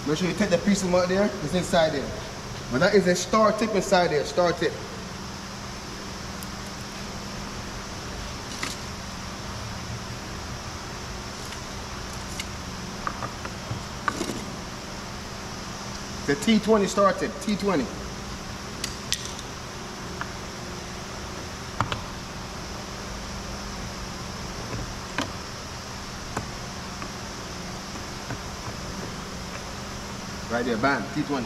Make sure you take the piece from out there, it's inside there. But that is a star tip inside there, star tip. The T20 star tip, T20. Right there, bam, T20.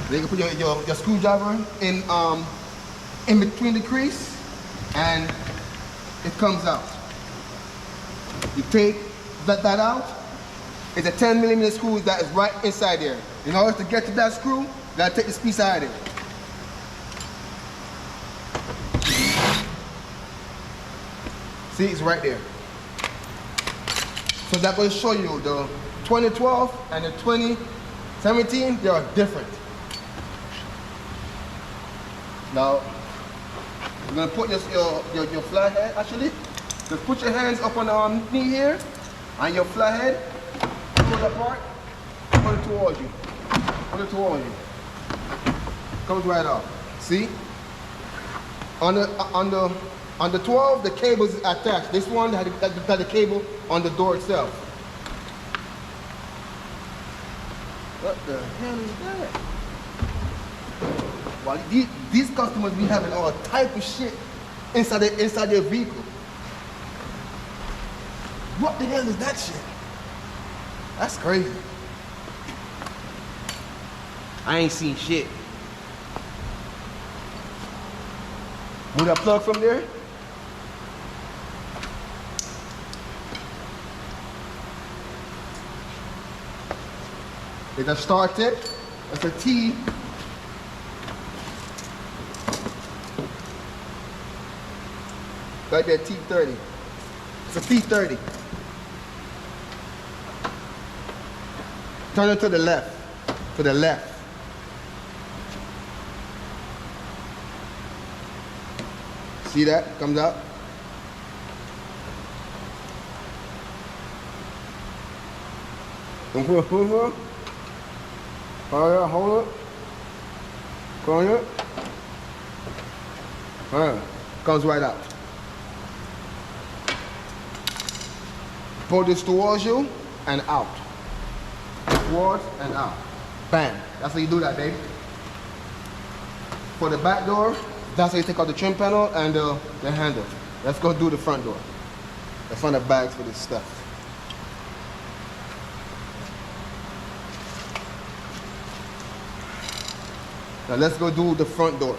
Then you can put your screwdriver in between the crease and it comes out. You take that out. It's a 10mm screw that is right inside there. In order to get to that screw, you gotta take this piece out of there. See, it's right there. So that's going to show you the 2012 and the 2017, they are different. Now, you're going to put your flat head, actually. Just put your hands up on the knee here, and your flat head, pull it apart, put it towards you. Put it towards you. Comes right off. See? On the 12, the cable is attached. This one had the cable on the door itself. What the hell is that? Well, these customers be having all type of shit inside their vehicle. What the hell is that shit? That's crazy. I ain't seen shit. Move that plug from there. It's a star tip. It's a T. Right there, T30. It's a T30. Turn it to the left. To the left. See that? Comes out. Don't put it. Hold it. Hold it. Comes right out. Pull this towards you and out. Towards and out. Bam. That's how you do that, baby. For the back door, that's how you take out the trim panel and the handle. Let's go do the front door. Let's find the bags for this stuff. Now let's go do the front door.